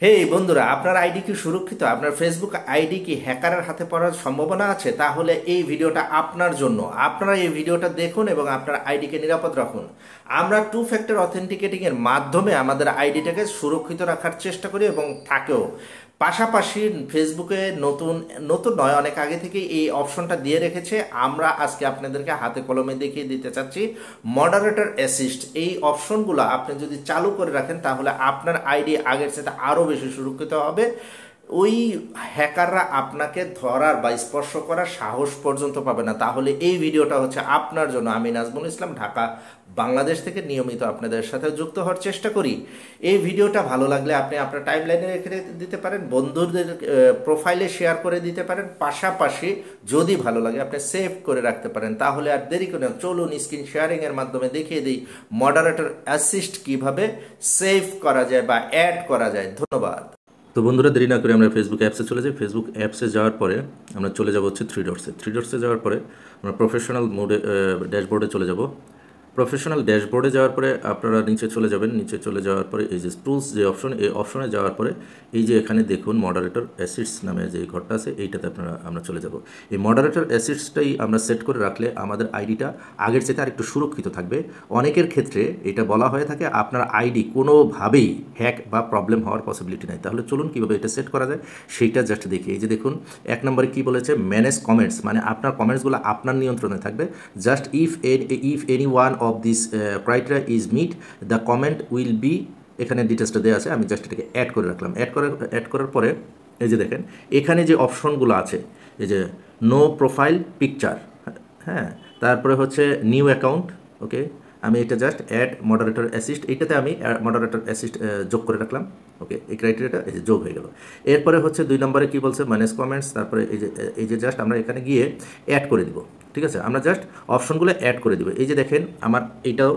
হেই বন্ধুরা, আপনার আইডি কি সুরক্ষিত? আপনার ফেসবুক আইডি কি হ্যাকারের হাতে পড়ার সম্ভাবনা আছে? তাহলে এই ভিডিওটা আপনার জন্য। আপনারা এই ভিডিওটা দেখুন এবং আপনার আইডিকে নিরাপদ রাখুন। আমরা টু ফ্যাক্টর অথেন্টিকেটিং এর মাধ্যমে আমাদের আইডিটাকে সুরক্ষিত রাখার চেষ্টা করি এবং থাকেও। পাশাপাশি ফেসবুকে নতুন নতুন নয়, অনেক আগে থেকে এই অপশনটা দিয়ে রেখেছে। আমরা আজকে আপনাদেরকে হাতে কলমে দেখিয়ে দিতে চাচ্ছি মডারেটর অ্যাসিস্ট। এই অপশনগুলো আপনি যদি চালু করে রাখেন তাহলে আপনার আইডি আগের সাথে আরও বেশি সুরক্ষিত হবে। ওই হ্যাকাররা আপনাকে ধরার বা স্পর্শ করার সাহস পর্যন্ত পাবে না। তাহলে এই ভিডিওটা হচ্ছে আপনার জন্য। আমি নাজমুল ইসলাম, ঢাকা, বাংলাদেশ থেকে নিয়মিত আপনাদের সাথে যুক্ত হওয়ার চেষ্টা করি। এই ভিডিওটা ভালো লাগলে আপনি আপনার টাইমলাইনে রেখে দিতে পারেন, বন্ধুদের প্রোফাইলে শেয়ার করে দিতে পারেন। পাশাপাশি যদি ভালো লাগে আপনি সেভ করে রাখতে পারেন। তাহলে আর দেরি করে চলুন স্ক্রিন শেয়ারিং এর মাধ্যমে দেখিয়ে দিই মডারেটর অ্যাসিস্ট কিভাবে সেভ করা যায় বা অ্যাড করা যায়। ধন্যবাদ। তো বন্ধুরা, দেরি না করে আমরা ফেসবুক অ্যাপসে চলে যাই। ফেসবুক অ্যাপসে যাওয়ার পরে আমরা চলে যাব হচ্ছে থ্রি ডটসে যাওয়ার পরে আমরা প্রফেশনাল মোডে ড্যাশবোর্ডে চলে যাব। প্রফেশনাল ড্যাশবোর্ডে যাওয়ার পরে আপনারা নিচে চলে যাবেন। নিচে চলে যাওয়ার পরে এই যে টুলস যে অপশন, এই অপশনে যাওয়ার পরে এই যে এখানে দেখুন মডারেটর অ্যাসিস্টস নামে যে ঘরটা আছে, এইটাতে আমরা চলে যাব। এই মডারেটর অ্যাসিস্টসটাই আমরা সেট করে রাখলে আমাদের আইডিটা আগের চেয়ে আর একটু সুরক্ষিত থাকবে। অনেকের ক্ষেত্রে এটা বলা হয়ে থাকে আপনার আইডি কোনোভাবেই হ্যাক বা প্রবলেম হওয়ার পসিবিলিটি নাই। তাহলে চলুন কীভাবে এটা সেট করা যায় সেইটা জাস্ট দেখি। এই যে দেখুন 1 নম্বরে কী বলেছে, ম্যানেজ কমেন্টস, মানে আপনার কমেন্টসগুলো আপনার নিয়ন্ত্রণে থাকবে। Just if any one of this criteria is meet the comment will be, এখানে ডিটেলসটা দেওয়া আছে। আমি জাস্ট এটাকে অ্যাড করে রাখলাম। অ্যাড করার পরে এই যে দেখেন এখানে যে অপশনগুলো আছে, এই যে নো প্রোফাইল পিকচার, হ্যাঁ, তারপরে হচ্ছে নিউ অ্যাকাউন্ট, ওকে, আমি এটা জাস্ট অ্যাড মডারেটর অ্যাসিস্ট, এইটাতে আমি মডারেটর অ্যাসিস্ট যোগ করে রাখলাম। ওকে, এই ক্রাইটেরিয়াটা এই যে যোগ হয়ে গেল। এরপরে হচ্ছে 2 নম্বরে কী বলছে, ম্যানেজ কমেন্টস, তারপরে এই যে জাস্ট আমরা এখানে গিয়ে অ্যাড করে দিব। ঠিক আছে, আমরা জাস্ট অপশনগুলো অ্যাড করে দিব। এই যে দেখেন আমার এইটাও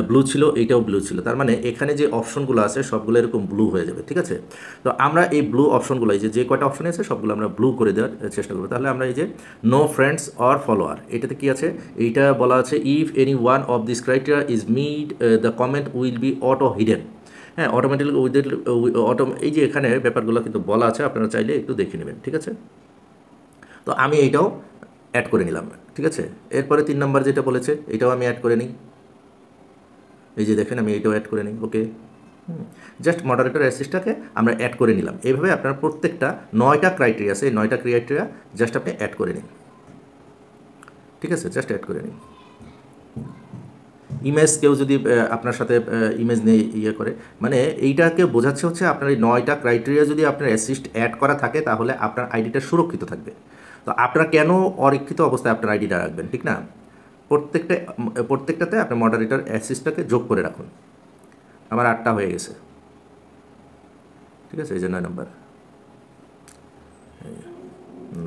ব্লু ছিল, এইটাও ব্লু ছিল, তার মানে এখানে যে অপশনগুলো আছে সবগুলো এরকম ব্লু হয়ে যাবে। ঠিক আছে, তো আমরা এই ব্লু অপশনগুলো, এই যে কয়টা অপশন আছে সবগুলো আমরা ব্লু করে দেওয়ার চেষ্টা করবো। তাহলে আমরা এই যে নো ফ্রেন্ডস অর ফলোয়ার, এটাতে কী আছে, এইটা বলা আছে if any one of this criteria is meet the comment will be auto hidden. হ্যাঁ, অটোমেটিক্যালি এই যে এখানে ব্যাপারগুলো কিন্তু বলা আছে, আপনারা চাইলে একটু দেখে নেবেন। ঠিক আছে, তো আমি এইটাও অ্যাড করে নিলাম। ঠিক আছে, এরপরে 3 নম্বর যেটা বলেছে এটাও আমি অ্যাড করে নিই। এই যে দেখেন আমি এইটাও অ্যাড করে নিই। ওকে, জাস্ট মডারেটর অ্যাসিস্টটাকে আমরা অ্যাড করে নিলাম। এইভাবে আপনার প্রত্যেকটা 9টা ক্রাইটেরিয়া আছে, এই 9টা ক্রাইটেরিয়া জাস্ট আপনি অ্যাড করে নিন। ঠিক আছে, জাস্ট অ্যাড করে নিন। ইমেজ, কেউ যদি আপনার সাথে ইমেজ নিয়ে ইয়ে করে, মানে এইটাকে বোঝাচ্ছে হচ্ছে আপনার এই 9টা ক্রাইটেরিয়া যদি আপনার অ্যাসিস্ট অ্যাড করা থাকে তাহলে আপনার আইডিটা সুরক্ষিত থাকবে। তো আপনারা কেন অরক্ষিত অবস্থায় আপনার আইডিটা রাখবেন, ঠিক না? প্রত্যেকটাতে আপনি মডারেটর অ্যাসিস্টটাকে যোগ করে রাখুন। আমার 8টা হয়ে গেছে। ঠিক আছে, এই যে 9 নম্বর,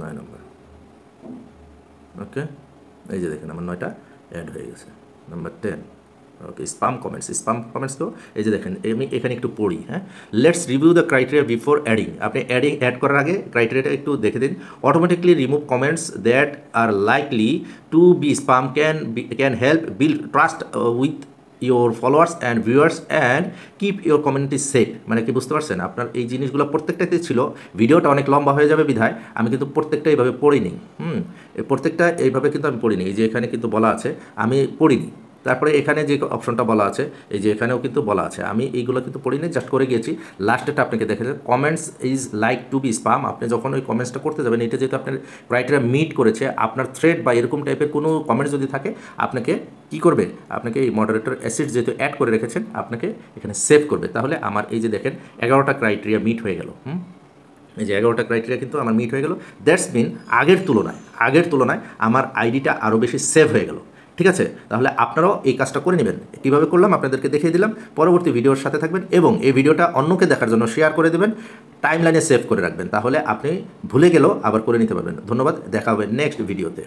9 নম্বর, ওকে, এই যে দেখেন আমার 9টা অ্যাড হয়ে গেছে। নাম্বার 10, ওকে, স্পাম কমেন্টস তো এই যে দেখেন আমি এখানে একটু পড়ি। হ্যাঁ, let's review the criteria before adding. আপনি অ্যাড করার আগে ক্রাইটেরিয়াটা একটু দেখে দিন। Automatically remove comments that are likely to be spam can help build trust with your followers and viewers and keep your community safe. মানে কি বুঝতে পারছেন? আপনার এই জিনিসগুলো প্রত্যেকটাতে ছিল। ভিডিওটা অনেক লম্বা হয়ে যাবে বিধায় আমি কিন্তু প্রত্যেকটা এইভাবে পড়িনি। প্রত্যেকটা এইভাবে কিন্তু আমি পড়িনি। এই যে এখানে কিন্তু বলা আছে, আমি পড়িনি। তারপরে এখানে যে অপশনটা বলা আছে, এই যে এখানেও কিন্তু বলা আছে, আমি এইগুলো কিন্তু পড়িনি, জাস্ট করে গিয়েছি। লাস্টেটা আপনাকে দেখে যান, comments is like to be spam. আপনি যখন ওই কমেন্টসটা করতে যাবেন, এটা যেহেতু আপনার ক্রাইটেরিয়া মিট করেছে, আপনার থ্রেড বা এরকম টাইপের কোনো কমেন্টস যদি থাকে, আপনাকে কি করবে, আপনাকে এই মডারেটর অ্যাসিড যেহেতু অ্যাড করে রেখেছেন আপনাকে এখানে সেভ করবে। তাহলে আমার এই যে দেখেন 11টা ক্রাইটেরিয়া মিট হয়ে গেল। এই যে 11টা ক্রাইটেরিয়া কিন্তু আমার মিট হয়ে গেল। দ্যাটস মিন আগের তুলনায় আমার আইডিটা আরও বেশি সেভ হয়ে গেল। ঠিক আছে, তাহলে আপনারাও এই কাজটা করে নেবেন। কীভাবে করলাম আপনাদেরকে দেখিয়ে দিলাম। পরবর্তী ভিডিওর সাথে থাকবেন এবং এই ভিডিওটা অন্যকে দেখার জন্য শেয়ার করে দেবেন, টাইমলাইনে সেভ করে রাখবেন। তাহলে আপনি ভুলে গেলেও আবার করে নিতে পারবেন। ধন্যবাদ, দেখা হবে নেক্সট ভিডিওতে।